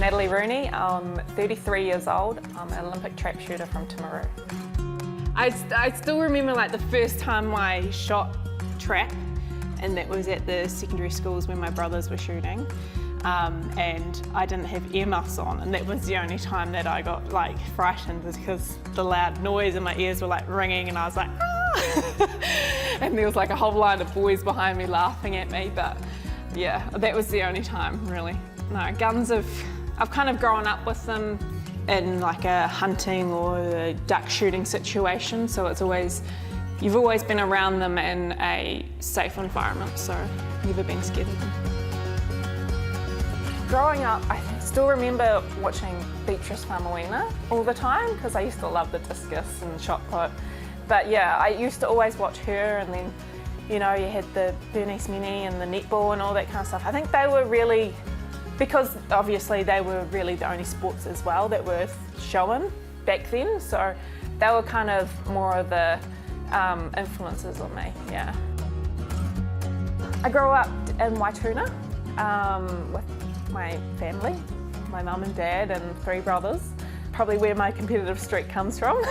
Natalie Rooney. I'm 33 years old. I'm an Olympic trap shooter from Timaru. I still remember like the first time I shot trap, and that was at the secondary schools when my brothers were shooting. And I didn't have earmuffs on, and that was the only time that I got like frightened, because the loud noise in my ears were like ringing, and I was like, ah! And there was like a whole line of boys behind me laughing at me. But yeah, that was the only time really. No, guns I've kind of grown up with them in like a hunting or a duck shooting situation, so you've always been around them in a safe environment, so never been scared of them. Growing up, I still remember watching Beatrice Famuina all the time, because I used to love the discus and shot put. But yeah, I used to always watch her, and then, you know, you had the Bernice Mini and the netball and all that kind of stuff. I think they were really, because obviously they were really the only sports as well that were showing back then, so they were kind of more of the influences on me, yeah. I grew up in Waituna with my family, my mum and dad and 3 brothers, probably where my competitive streak comes from.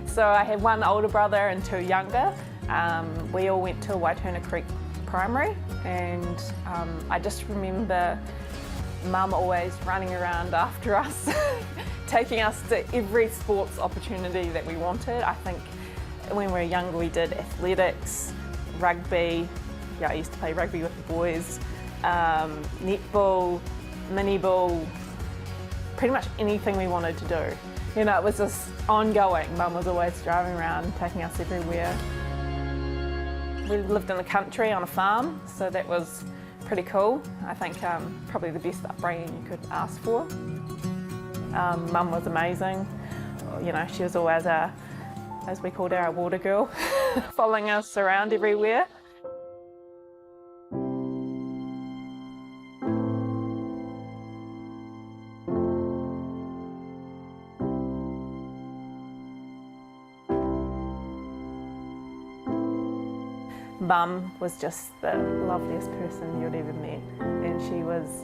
So I have 1 older brother and 2 younger. We all went to Waituna Creek Primary, and I just remember Mum always running around after us, taking us to every sports opportunity that we wanted. I think when we were younger we did athletics, rugby, yeah, I used to play rugby with the boys, netball, mini ball, pretty much anything we wanted to do. You know, it was just ongoing. Mum was always driving around, taking us everywhere. We lived in the country on a farm, so that was pretty cool. I think probably the best upbringing you could ask for. Mum was amazing. You know, she was always as we called her, our water girl, following us around everywhere. Mum was just the loveliest person you'd ever met, and she was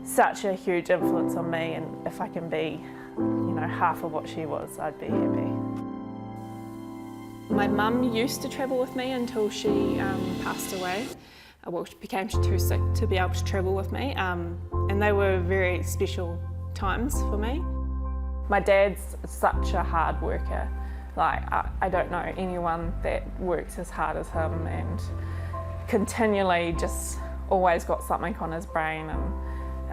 such a huge influence on me, and if I can be, you know, half of what she was, I'd be happy. My mum used to travel with me until she passed away. Well, she became too sick to be able to travel with me, and they were very special times for me. My dad's such a hard worker. Like, I don't know anyone that works as hard as him, and continually just always got something on his brain, and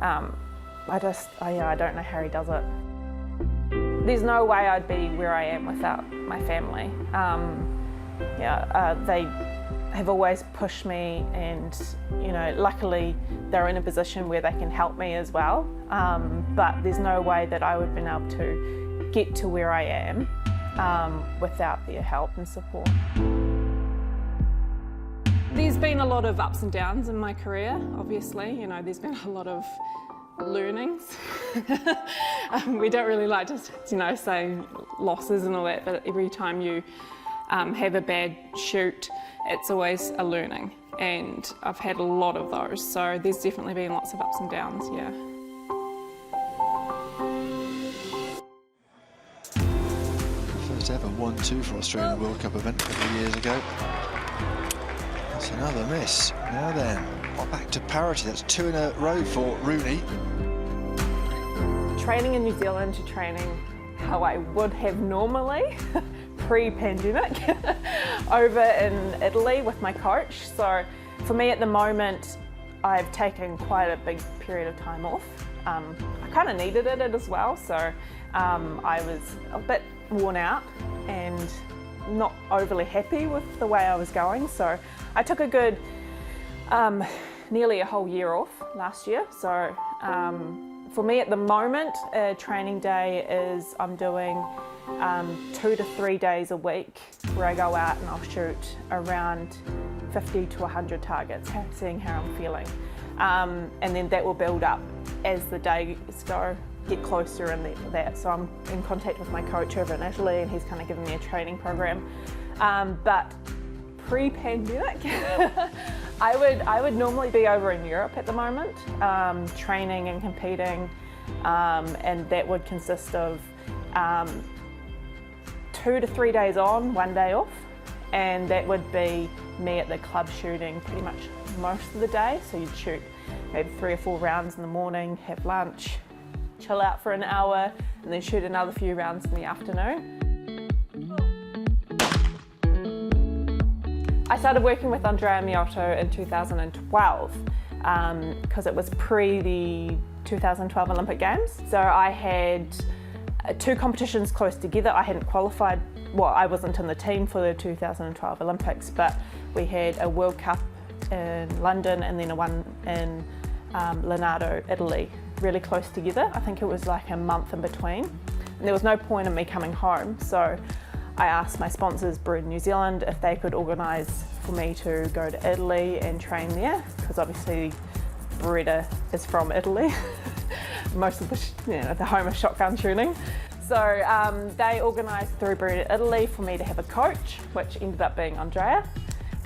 I don't know how he does it. There's no way I'd be where I am without my family. They have always pushed me, and you know, luckily they're in a position where they can help me as well. But there's no way that I would have been able to get to where I am without their help and support. There's been a lot of ups and downs in my career, obviously. You know, there's been a lot of learnings. We don't really like to, you know, say losses and all that, but every time you have a bad shoot, it's always a learning. And I've had a lot of those, so there's definitely been lots of ups and downs, yeah. First ever 1-2 for Australian World Cup event a couple of years ago. That's another miss. Now then, back to parity. That's 2 in a row for Rooney. Training in New Zealand to training how I would have normally pre-pandemic over in Italy with my coach. So for me at the moment, I've taken quite a big period of time off. I kind of needed it as well, so I was a bit worn out and not overly happy with the way I was going, so I took a good nearly a whole year off last year. So for me at the moment, a training day is I'm doing 2 to 3 days a week where I go out and I'll shoot around 50 to 100 targets, seeing how I'm feeling. And then that will build up as the days get closer and that. So I'm in contact with my coach over in Italy, and he's kind of giving me a training program. But pre-pandemic, I would normally be over in Europe at the moment, training and competing. and that would consist of 2 to 3 days on, 1 day off, and that would be me at the club shooting pretty much most of the day. So you'd shoot maybe 3 or 4 rounds in the morning, have lunch, chill out for an hour, and then shoot another few rounds in the afternoon. I started working with Andrea Miotto in 2012 because it was pre the 2012 Olympic Games. So I had 2 competitions close together. I hadn't qualified, well, I wasn't in the team for the 2012 Olympics, but we had a World Cup in London and then a one in Leonardo, Italy, really close together. I think it was like a month in between. And there was no point in me coming home, so I asked my sponsors, Brew New Zealand, if they could organise for me to go to Italy and train there, because obviously Beretta is from Italy, most of the home of shotgun shooting. So they organised through Beretta Italy for me to have a coach, which ended up being Andrea,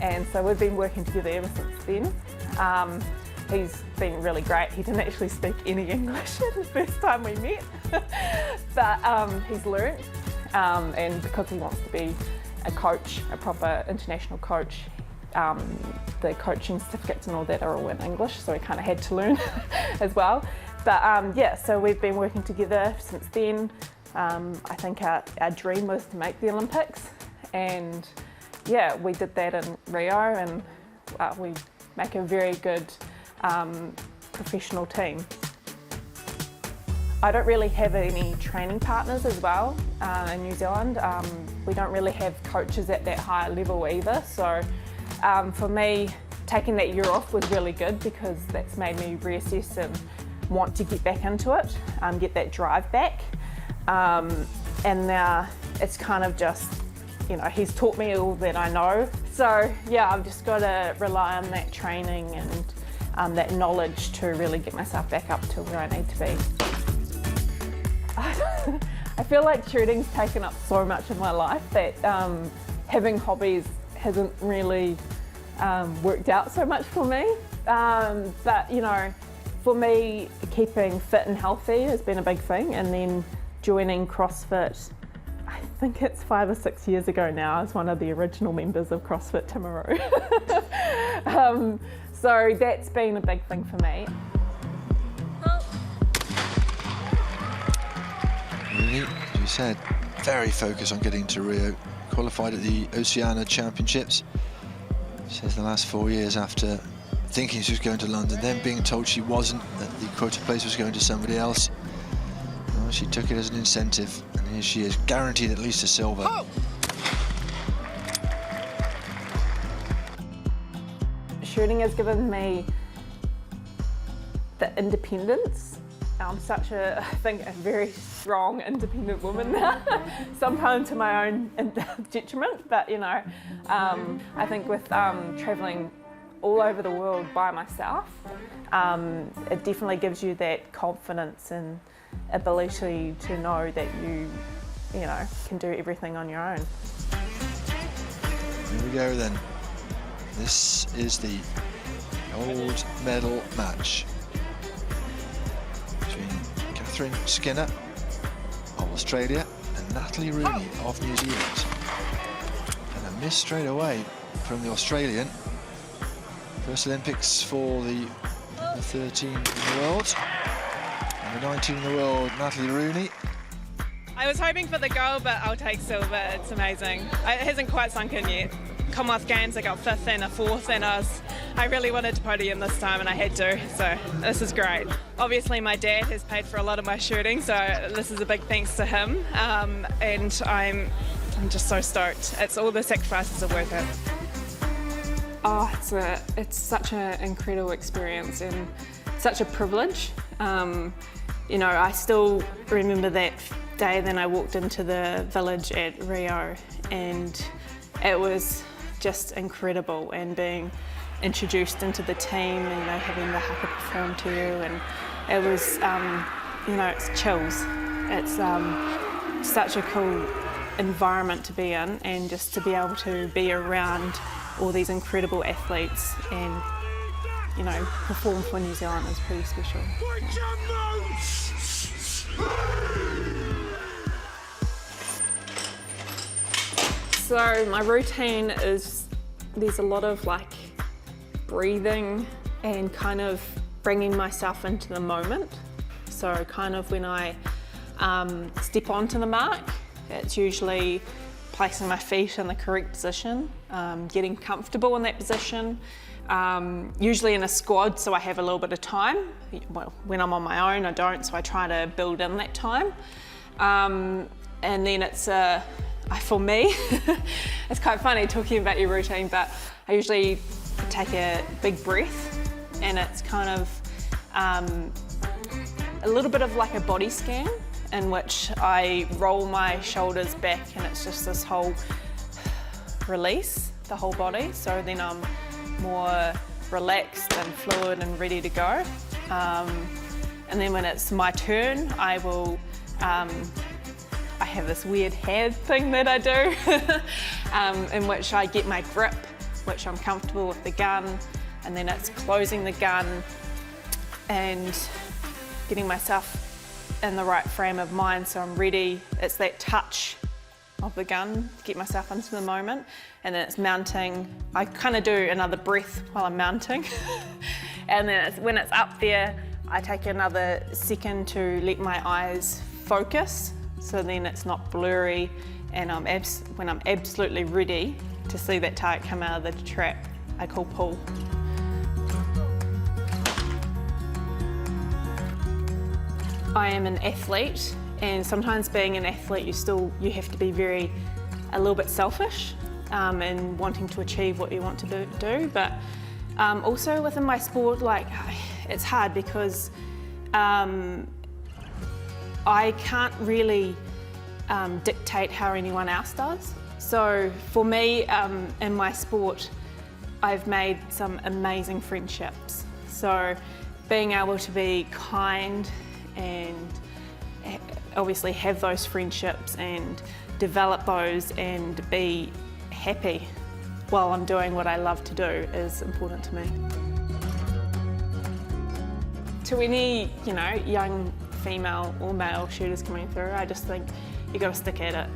and so we've been working together ever since then. He's been really great. He didn't actually speak any English the first time we met, but he's learnt. And because he wants to be a coach, a proper international coach, the coaching certificates and all that are all in English, so he kind of had to learn as well. But yeah, so we've been working together since then. I think our dream was to make the Olympics, and yeah, we did that in Rio, and we make a very good professional team. I don't really have any training partners as well in New Zealand. We don't really have coaches at that high level either. So for me, taking that year off was really good because that's made me reassess and want to get back into it, get that drive back. And now it's kind of just, he's taught me all that I know. So yeah, I've just got to rely on that training and that knowledge to really get myself back up to where I need to be. I feel like shooting's taken up so much of my life that having hobbies hasn't really worked out so much for me. But for me, keeping fit and healthy has been a big thing, and then joining CrossFit, I think it's 5 or 6 years ago now, as one of the original members of CrossFit Timaru. So that's been a big thing for me. Really, as you said, very focused on getting to Rio. Qualified at the Oceania Championships. Says the last 4 years after thinking she was going to London, then being told she wasn't, that the quota place was going to somebody else. Well, she took it as an incentive, and here she is, guaranteed at least a silver. Oh! Shooting has given me the independence. I'm such a very strong, independent woman now, sometimes to my own detriment, but I think with travelling all over the world by myself, it definitely gives you that confidence and ability to know that you can do everything on your own. Here we go then. This is the gold medal match between Catherine Skinner of Australia and Natalie Rooney of New Zealand. And a miss straight away from the Australian. First Olympics for the 13 in the world. And the 19 in the world, Natalie Rooney. I was hoping for the gold, but I'll take silver. It's amazing. It hasn't quite sunk in yet. Commonwealth Games, I got 5th and a 4th, and I really wanted to podium this time, and I had to, so this is great. Obviously my dad has paid for a lot of my shooting, so this is a big thanks to him, and I'm just so stoked. It's all the sacrifices are worth it. Oh, it's such an incredible experience and such a privilege. I still remember that day then I walked into the village at Rio, and it was just incredible, and being introduced into the team and having the haka performed to you, and it was it's chills. It's such a cool environment to be in, and just to be able to be around all these incredible athletes and perform for New Zealand is pretty special. So my routine is, there's a lot of like breathing and kind of bringing myself into the moment. So kind of when I step onto the mark, it's usually placing my feet in the correct position, getting comfortable in that position, usually in a squad, so I have a little bit of time. Well, when I'm on my own, I don't, so I try to build in that time. And then it's for me, it's quite funny talking about your routine, but I usually take a big breath, and it's kind of a little bit of like a body scan, in which I roll my shoulders back, and it's just this whole release the whole body, so then I'm more relaxed and fluid and ready to go. And then when it's my turn, I will I have this weird hand thing that I do in which I get my grip, which I'm comfortable with the gun, and then it's closing the gun and getting myself in the right frame of mind so I'm ready. It's that touch of the gun to get myself into the moment, and then it's mounting. I kind of do another breath while I'm mounting and then when it's up there, I take another second to let my eyes focus, so then it's not blurry, and when I'm absolutely ready to see that target come out of the trap, I call pull. I am an athlete, and sometimes being an athlete you have to be a little bit selfish and wanting to achieve what you want to do, but also within my sport, like, it's hard because I can't really dictate how anyone else does. So for me, in my sport, I've made some amazing friendships. So being able to be kind and obviously have those friendships and develop those and be happy while I'm doing what I love to do is important to me. To any, young female or male shooters coming through, I just think you got to stick at it.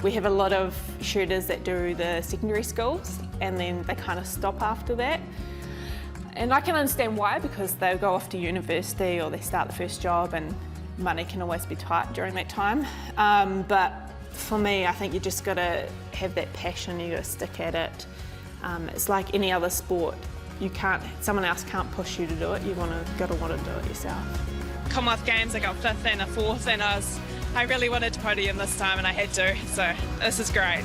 We have a lot of shooters that do the secondary schools and then they kind of stop after that. And I can understand why, because they go off to university or they start the first job and money can always be tight during that time. But for me, I think you just got to have that passion, you got to stick at it. It's like any other sport. Someone else can't push you to do it, you got to want to do it yourself. Commonwealth Games, I got 5th and a 4th, and I really wanted to podium this time and I had to, so this is great.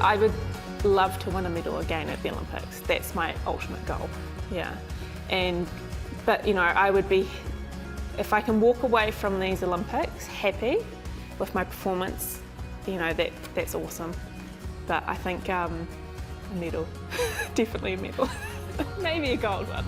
I would love to win a medal again at the Olympics. That's my ultimate goal, yeah. But I would be, if I can walk away from these Olympics happy with my performance, that's awesome. But I think a medal, definitely a medal. Maybe a gold one.